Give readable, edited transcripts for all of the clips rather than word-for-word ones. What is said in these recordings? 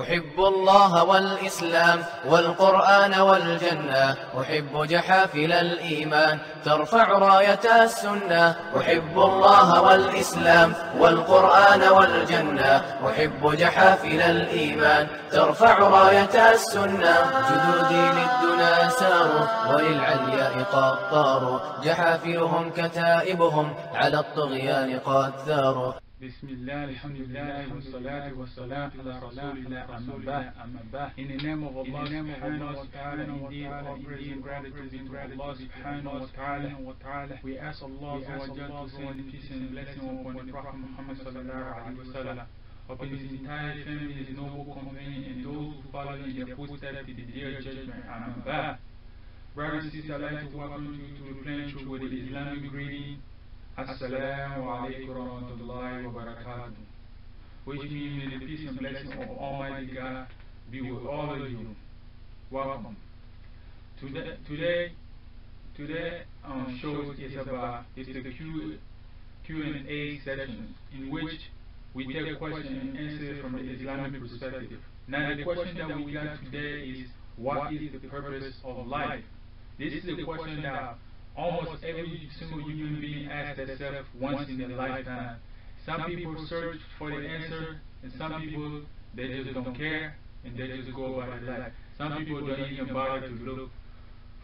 أحب الله والإسلام والقرآن والجنة، أحب جحافل الإيمان ترفع راية السنة. أحب الله والإسلام والقرآن والجنة، أحب جحافل الإيمان ترفع راية السنة. جدودي للدنا ساروا وللعلياء قد طاروا، جحافلهم كتائبهم على الطغيان قد ثاروا. بسم الله, alhamdulillah, والصلاة والسلام على Rasulillah, amma ba'd. In the name of Allah subhanahu wa ta'ala, indeed all praise and gratitude be to Allah subhanahu wa ta'ala. We ask Allah to send peace and blessing upon the Prophet Muhammad sallallahu alaihi wasallam, upon his entire family, his noble companion, and those who follow in their footsteps to the day of judgment. Amma ba'd. Brothers and sisters, I'd like to welcome you to the plain truth with the Islamic greeting. Assalamu alaikum wa rahmatullahi wa barakatuh. Which means may the peace and blessing of Almighty God be with all of you. Welcome. Today show is the Q&A session in which we take questions and answers from the Islamic perspective. Now the question that we got today is, what is the purpose of life? This is a question that almost every single human being asks themselves once in their lifetime. Some people search for the answer, and some people, they just don't care, and they just go by their life. Some people don't even bother to look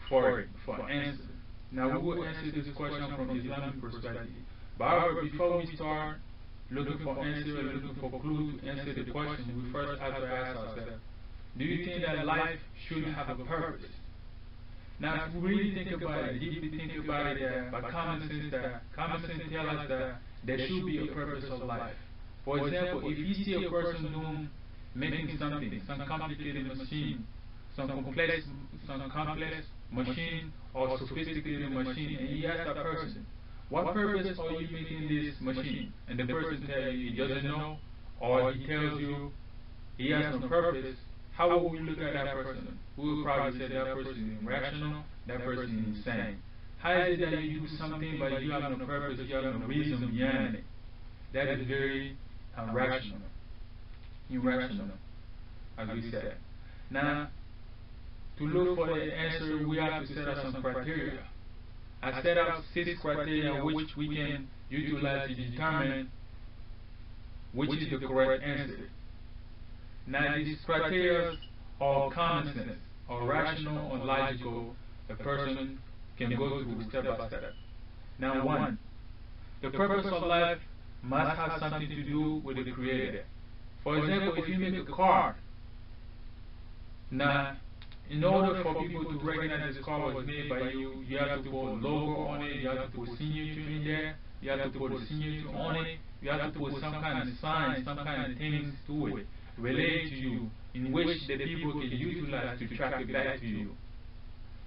for answer. Now we will answer this question from Islamic perspective. However, before we start looking for answer or looking for clues to answer the question, we first have to ask ourselves, do you think that life should have a purpose? Now, if we really think about it, deeply think about it, by common sense tells us that there should be a purpose of life. For example, if you see a person making something, some complicated machine, some complex machine or sophisticated machine, and you ask that person, what purpose are you making this machine? And the person tells you he doesn't know, or he tells you he has no purpose. How will we look at that person? We will probably say that person is irrational, that person is insane. How is it that you do something but you have no purpose, you have no reason behind it? That is very irrational, as we said. Now, to look for the answer, we have to set up some criteria. I set up 6 criteria which we can utilize to determine which is the correct answer. Now, these criteria are common sense, or rational, or logical. A person can go through step by step. Now, 1, the purpose of life must have something to do with the Creator. For example, if you make a car, now, in order for people to recognize this car was made by you, you have to put a logo on it, you have to put signature in there, you have to put a signature on it, you have to put some kind of sign, some kind of things to it, related to you, in which the people can utilize to track it back to you.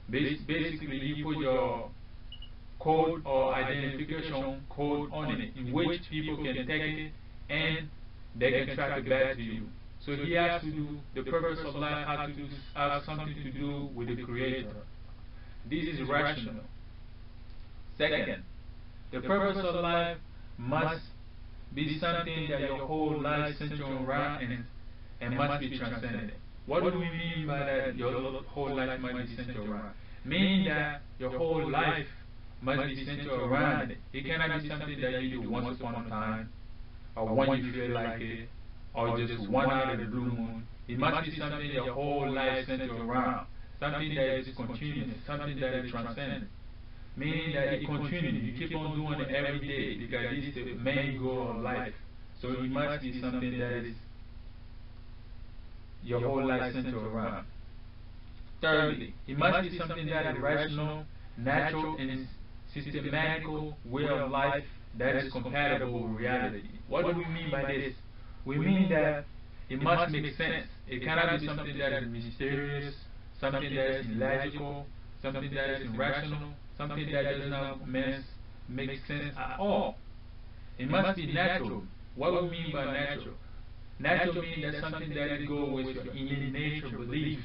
Basically, you put your code or identification code on it, in which people can take it and they can track it back to you. So he has to do, the purpose of life has something to do with the Creator. This is rational. Second, the purpose of life must be something that your whole life centers around and must be transcendent. What do we mean by that? Your whole life must be centered around. Meaning that your whole life must be centered around it. It cannot be something that you do once upon a time, or when you feel like it, or just one out of the blue moon. It must be something your whole life centered around. Something that is continuous, something that is transcendent. Meaning that it continues. You keep on doing it every day because this is the main goal of life. So it must be something that is your whole life centered around. Thirdly, it must be something that is rational, natural, and systematical way of life that is compatible with reality. What do we mean by this? We mean that it must make sense. It cannot be something that is mysterious, something that is illogical, something that is irrational, something that does not make sense at all. It must be natural. What do we mean by natural? Natural means that something that goes with your innate nature belief,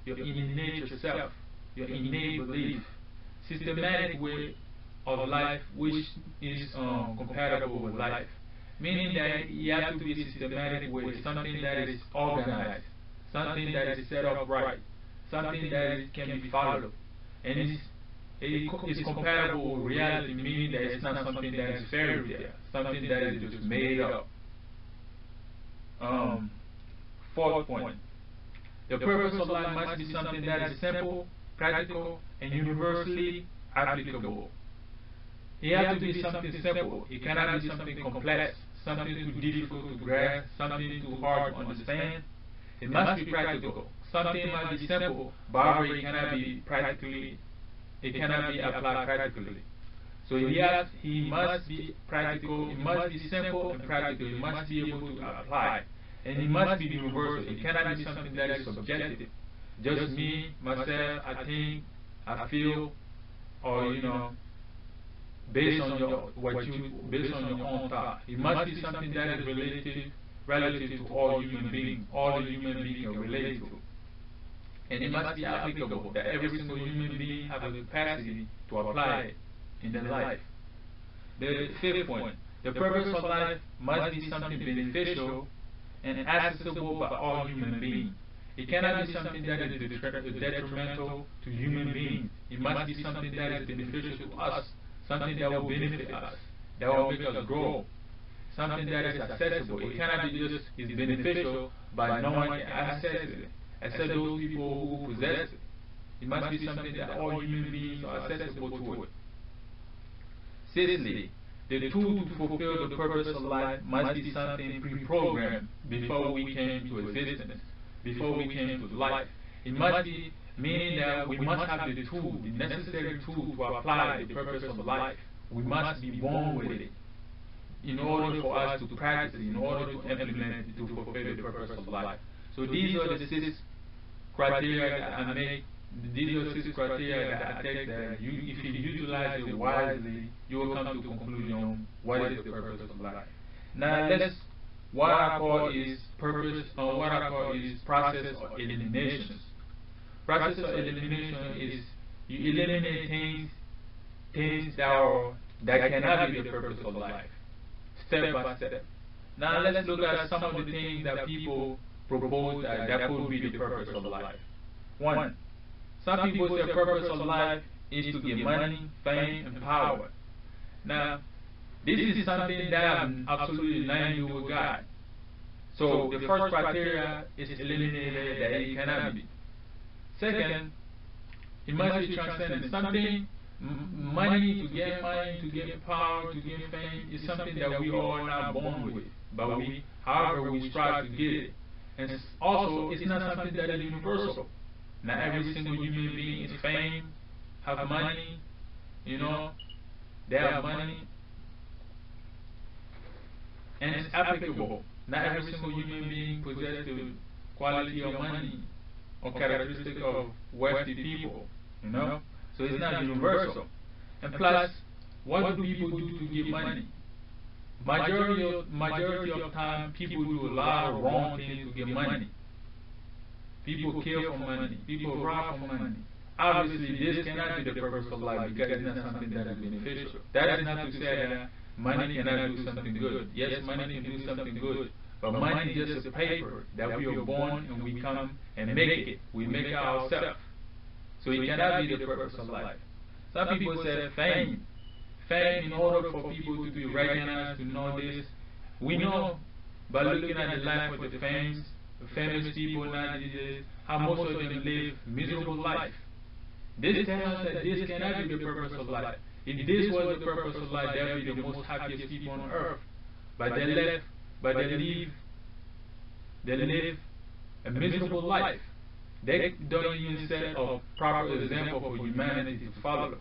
your innate nature self, your innate belief. Systematic way of life which is compatible with life. meaning that you have to be a systematic way, something that is organized, something that is set up right, something that can be followed, and it's compatible with reality, meaning that it's not something that is fairy tale, something that is just made up. Fourth point, the purpose of life must be something that is simple, practical, and universally applicable. It has to be something simple. It cannot be something complex, something too difficult to grasp, something too hard to understand. It must be practical. Something must be simple, but it cannot be applied practically. So he must be practical, it must be simple and practical, he must be able to apply. And it must be universal. It cannot be something that is subjective. Just me, myself, I think, I feel, or based on your own thought. It must be something that is relative to all human beings. All the human beings are related to. And it must be applicable, that every single human being has the capacity to apply it in their life. The fifth point, the purpose of life must be something beneficial and accessible by all human beings. It cannot be something that is detrimental to human beings. It must be something that is beneficial to us, something that will benefit us, that will make us grow, something that is accessible. It cannot be just is beneficial by no one can access it, except those people who possess it. It must be something that all human beings are accessible to it. Sixthly, the tool to fulfill the purpose of life must be something pre-programmed before we came to existence, before we came to life. It must be, meaning that we must have the tool, the necessary tool to apply the purpose of life. We must be born with it in order for us to practice it, in order to implement it, to fulfill the purpose of life. So these are the 6 criteria that I make. These are 6 criteria that I take that if you utilize it wisely, you will come to the conclusion what is the purpose of life. Now what I call is process of eliminations. Process of elimination is you eliminate things that cannot be the purpose of life, step by step. Now let's look at some of the things that people propose that could be the purpose of life. 1. Some people say the purpose of life is to get money, fame, and power. Now, this is something that I'm absolutely lining with God. So the first criteria is eliminated that it cannot be. Second, it must be transcendent. Something, money, to get power, to get fame, is something that we all are not born with. But however, we strive to get it. And also, it's not something that is universal. Not every single human being is fame, have money, they have money. And it's applicable. Not every single human being possesses the quality of money or characteristic of wealthy people, So it's not universal. And plus, what do people do to get money? Majority of time, people do a lot of wrong things to get money. People kill for money. People rob for money. Obviously, this cannot be the purpose of life because it's not something that is beneficial. That is not to say that money cannot do something good. Yes, money can do something good, but money is just a paper that we are born and we come and make it. We make it ourselves. So it cannot be the purpose of life. Some people say fame. Fame, in order for people to be recognized, to know this, we know by looking at the life of the famous people nowadays, how most of them live miserable life. This tells us that this cannot be the purpose of life. If this was the purpose of life, they would be the most happiest people on earth. But they live a miserable life. They don't even set a proper example for humanity to follow.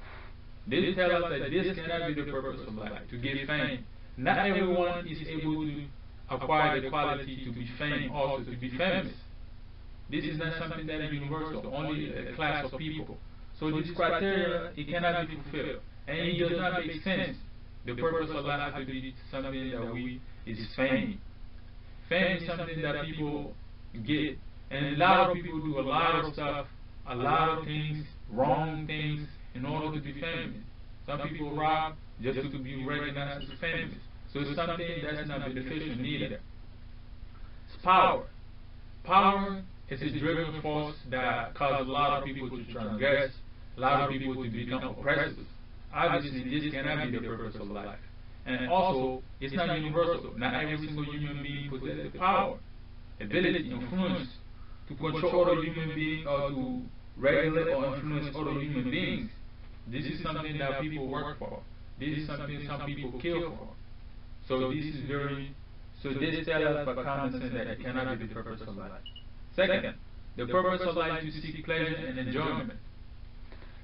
This tells us that this cannot be the purpose of life, to get fame. Not everyone is able to acquire the quality to be famous, also to be famous. This is not something that is universal, only a class of people. So this criteria, it cannot be fulfilled. And it does not make sense. The purpose of life has to be something that is fame. Fame is something that people get. And a lot of people do a lot of stuff, a lot of things, wrong things, in order to be famous. Some people rob just to be recognized as famous. So it's something that's not beneficial neither. It's power. Power is a driven force that causes a lot of people to transgress, a lot of people to become oppressive. Obviously, this cannot be the purpose of life. And also, it's not universal. Not every single human being possesses the power, ability, influence to control other human beings or to regulate or influence other human beings. This is something that people work for. This is something some people kill for. So this tells us by common sense that it cannot be the purpose of life. Second, the purpose of life is to seek pleasure and enjoyment.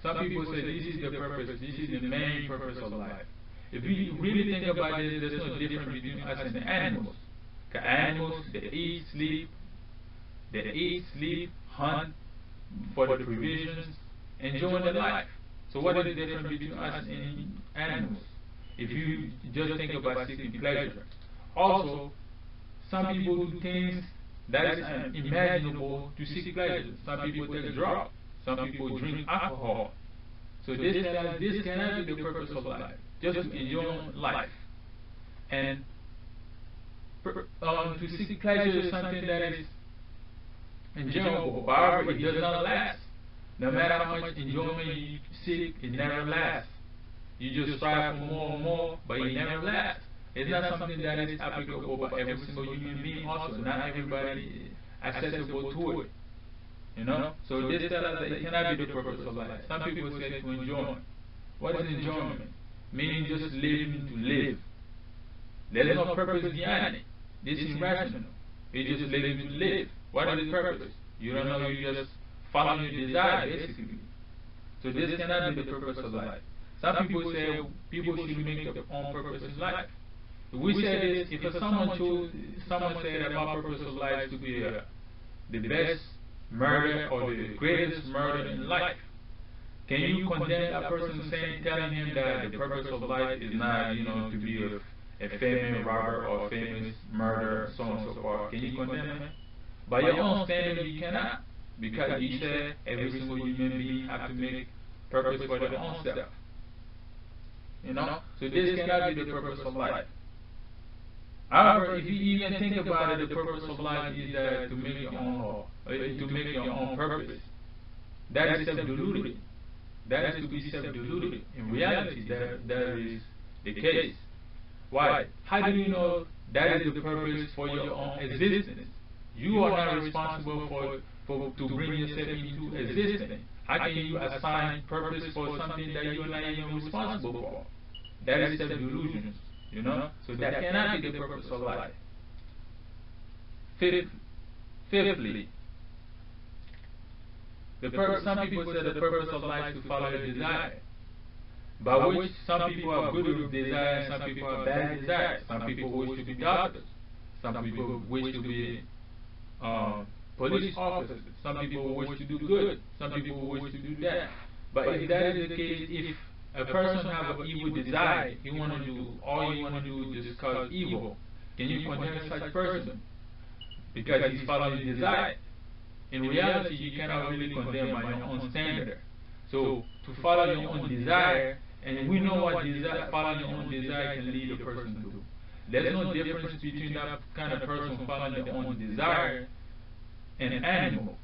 Some people say this is the purpose, this is the main purpose of life. If we really think about it, there's no difference between us and the animals. The animals, they eat, sleep, hunt for the provisions, enjoy their life. So what is the difference between us and animals? If you just think about seeking pleasure. Also, some people do things that is unimaginable to seek pleasure. Some people take drugs. Some people drink alcohol. So this cannot be the purpose of life. Just to enjoy life. And to seek pleasure is something that is enjoyable. However, it does not last. No matter how much enjoyment you seek, it never lasts. You just strive for more and more, but it never lasts. It's not something that is applicable by every single human being also. Not everybody is accessible to it. You know? So this tells us that it cannot be the purpose of life. Some people say to enjoy. What is enjoyment? Meaning just living to live. There is no purpose behind it. This is irrational. You're just living to live. What is the purpose? You don't know, you just follow your desire, basically. So this cannot be the purpose of life. Some people say people should make their own purpose in life. We say this, if someone said that my purpose of life is to be the best murder or the greatest murder in life, can you condemn that person telling him that the purpose of life is not, to be a famous robber or a famous murderer, so on and so forth? Can you condemn him? By your own standard, you cannot, because you said every single human being have to make purpose for their own self. So this cannot be the purpose of life. However, if you even think about it, the purpose of life is to make your own law, to make your own purpose. That is self-deluded. That is to be self-deluded. In reality, that is the case. Why? How do you know that is the purpose for your own existence? You are not responsible to bring yourself into existence. How can you assign purpose for something that you are not even responsible for? That is self-delusion. So that cannot be the purpose of life. Fifthly, some people say the purpose of life is to follow your desire, by which some people are good with desire, some people are bad desire. Some people wish to be doctors, some people wish to be police officers, some people wish to do good, some people wish to do that. But if that is the case, if a person has an evil desire, he want to do all he want to do is just cause evil, can you condemn such person because he's following his desire? In reality, you cannot really condemn by your own standard. So to follow your own desire, and we know what following your own desire can lead a person to do. There's no difference between that kind of person following their own desire and an animal,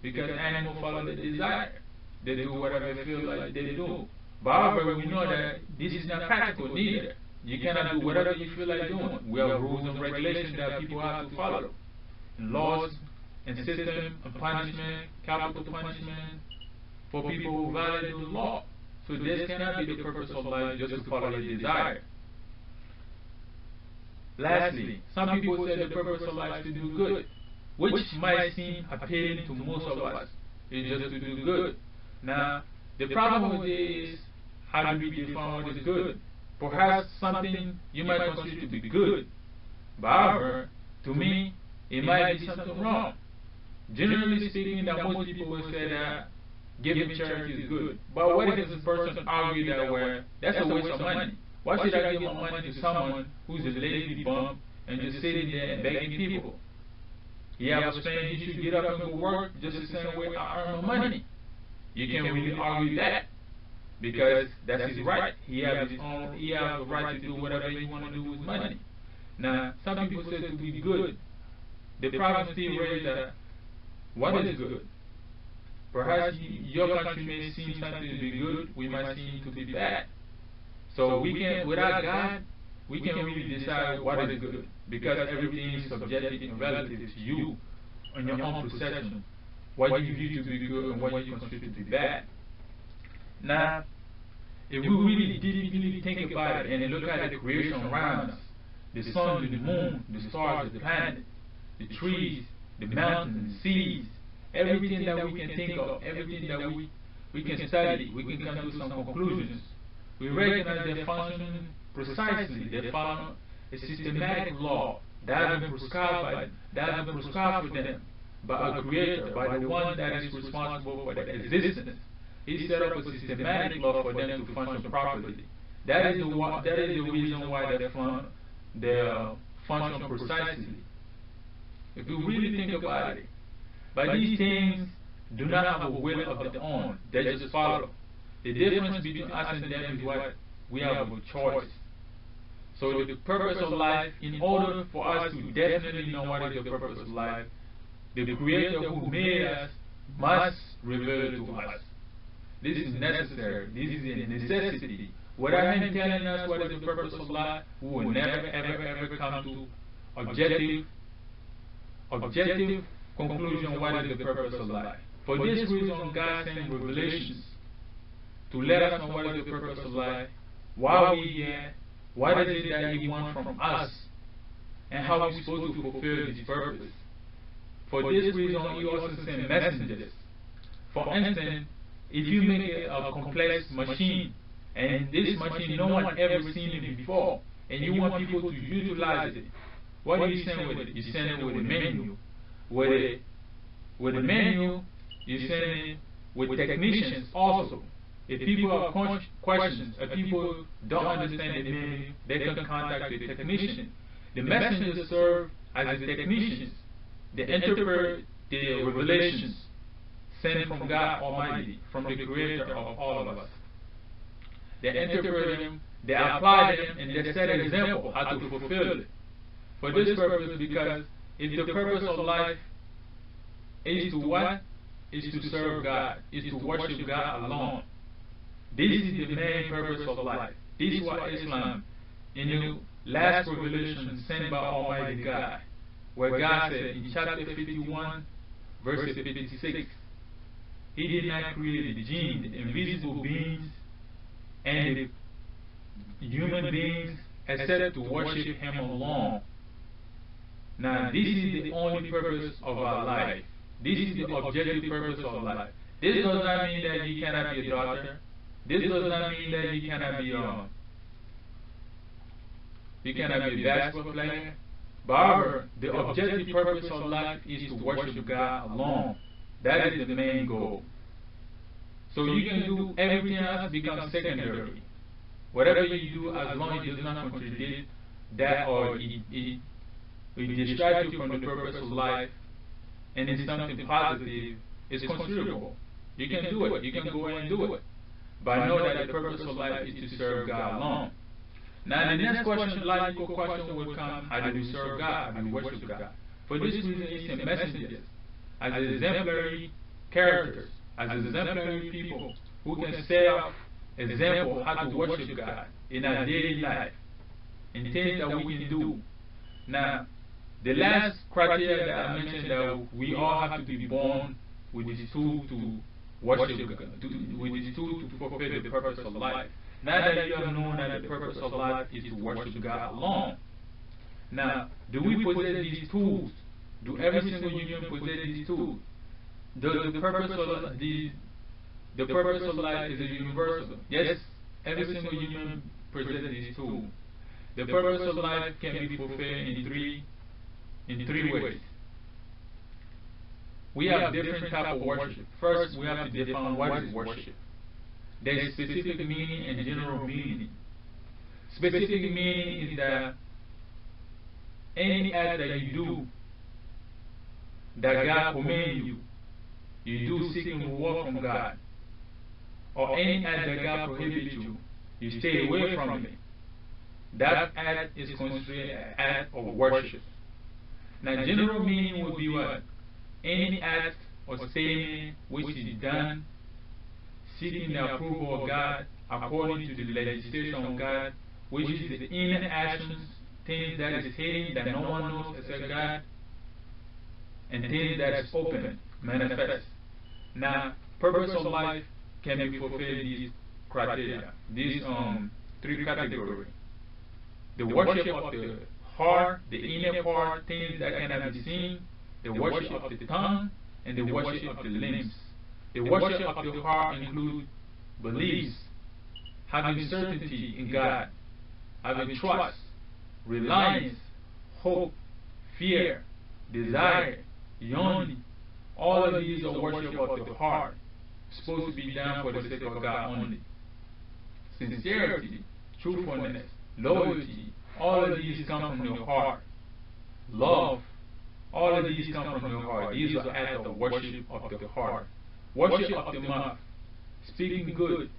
because animals follow their desire. They do whatever they feel like they do. But however, we know that this is not practical neither. You cannot do whatever you feel like doing. We have rules and regulations that people have to follow. And laws and system of punishment, capital punishment for people who violate the law. So this cannot be the purpose of life, just to follow your desire. Lastly, some people say the purpose of life is to do good, which might seem appealing to most of us. It's just to do good. Now, the problem with this is, how do we define what is good? Perhaps something you might consider to be good, but however, to me, it might be something wrong. Generally speaking, that most people will say that giving charity is good. But what if this person argue that, well, that's a waste of money? Why should I give my money to someone who's a lazy bum and just sitting there and begging people? Yeah, I was saying you should get up and go work just the same way I earn my money. You can't really argue that. because that's his right. He has his own. He has the right to do whatever he want to do with money. Now, some people say to be good. The problem still is that what is good? Perhaps your country may seem something to be good, we might seem to be bad. So we can, without God, we can really decide what is good, because everything is subjective and relative to you and your own perception, what you view to be good and what you consider to be bad. Now, if we really deeply think about it and look at the creation around us, the sun, the moon, the stars, the planet, the trees, the mountains, the seas, everything that we can think of, everything that we can study, we can come to some conclusions. We recognize their function precisely. They follow a systematic law that has been prescribed for them by a creator, by the one that is responsible for their existence. He set up a systematic law for them to function properly. That is the reason why they function precisely. If you really think about it, but these things do not have a will of their own. They just follow. The difference between us and them is what we have a choice. So the purpose of life, in order for us to definitely know what is the purpose of life, the Creator who made us must reveal it to us. This is necessary. This is a necessity. Without Him telling us what is the purpose of life, we will never, ever come to objective conclusion what is the purpose of life. For this reason, God sent revelations to let us know what is the purpose of life, why we here, what is it that He wants from us, and how we're supposed to fulfill this purpose. For this reason, He also sent messengers. For instance, if you make a complex machine, and this machine no one ever seen it before, and you want people to utilize it, what do you send with it? You send it with a menu. With a menu, you send it with technicians also. If people have questions, if people don't understand the menu, they can contact the technician. The messengers serve as the technicians. They interpret the revelations sent from God Almighty, from the Creator of all of us. They interpret them, they apply them, and they set an example how to fulfill it. For this purpose, because if the purpose of life is to what? Is to serve God, is to worship God alone. This is the main purpose of life. This is what Islam, in the last revelation sent by Almighty God, where God said in chapter 51, verse 56, He did not create the jinn, the invisible beings, and the human beings, except to worship Him alone. Now, this is the only purpose of our life. This is the objective purpose of life. This does not mean that you cannot be a doctor. This does not mean that you cannot be a basketball player. However, the objective purpose of life is to worship God alone. That is the main goal. So you can do everything else becomes secondary. Whatever you do, as long as it does not contradict that or it distract you from the purpose of life and it's something positive, is considerable. You can do it. You can go ahead and do it. But know that the purpose of life is to serve God alone. Now the next question, logical question will come, how do we serve God? How do we worship God? For this reason, He sent messengers as exemplary characters, as exemplary people who can set up example how to worship God in our daily life, in things that we can do. Now, the last criteria that I mentioned, that we all have to be born with these two to worship God, with these two to fulfill the purpose of life. Now that you have known that the purpose of life is to worship God alone. Now, do we possess these tools? Do every single human possess these tools? The purpose of life is universal. Yes, every single human possesses these tools. The purpose of life can be fulfilled in three ways. We have different types of worship. First, we have to define what is worship. There is specific meaning and general meaning. Specific meaning is that any act that you do that God commands you, you do seeking reward from God. or any act that God prohibits you, you stay away from it. That act is considered an act of worship. Now, general meaning would be what? Any act or statement which is done seeking the approval of God according to the legislation of God, which is the inner actions, things that is hidden that no one knows except God, and things that is open, manifest. Now, purpose of life can be fulfilled these criteria, these three categories. The worship of the heart, the inner part, things that cannot be seen, the worship of the tongue, and the worship of the limbs. The worship of the heart includes beliefs, having certainty in God, having trust, reliance, hope, fear, desire, yearning. All of these are worship of the heart, supposed to be done for the sake of God only. Sincerity, truthfulness, loyalty, all of these come from your heart. Love, all of these come from your heart. These are acts of worship of the heart. Worship of the mouth, speaking good,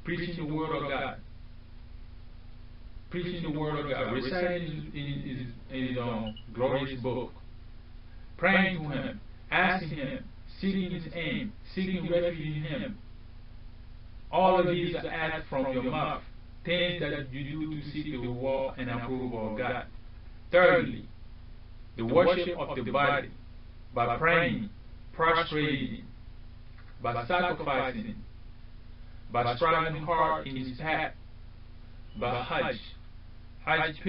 preaching the word of God. Preaching the word of God, reciting his glorious book, praying to him, asking him, seeking his aim, seeking refuge in him. All of these are acts from your mouth, things that you do to seek the reward and approval of God. Thirdly, the worship of the body, by praying, prostrating, by sacrificing, by striving hard in his path, by Hajj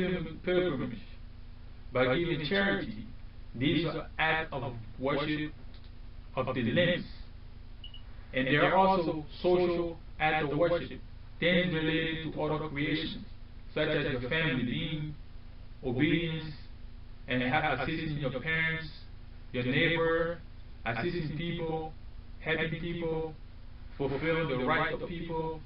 pilgrimage, by giving charity. These are acts of worship of the limbs. And there are also social acts of worship, things related to other creations, such as your family being obedience and assisting your parents, your neighbor, assisting people, helping people, fulfilling the rights of people.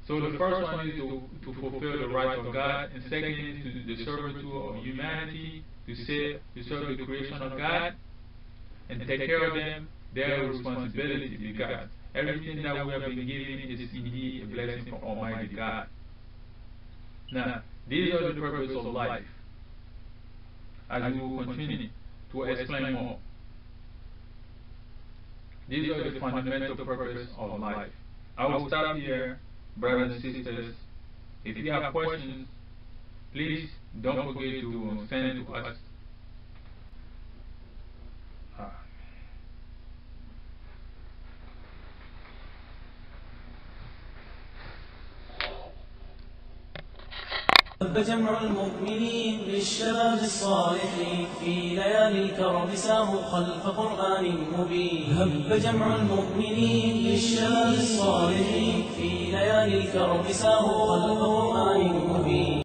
So the first one is to fulfill the rights of God, and second is to the servitude of humanity, to serve the creation of God, and take care of them, their responsibility, because everything that we have been given is indeed a blessing from Almighty God. Now, these are the purposes of life, as we will continue to explain more. These are the fundamental purposes of life. I will stop here, brothers and sisters. If you have questions, please don't forget to send it to us. هب جمع المؤمنين للشباب الصالحين في ليالي الكرم ساموا خلف قرآن مبين. هب جمع المؤمنين للشباب الصالحين في ليالي الكرم ساموا خلف قرآن مبين.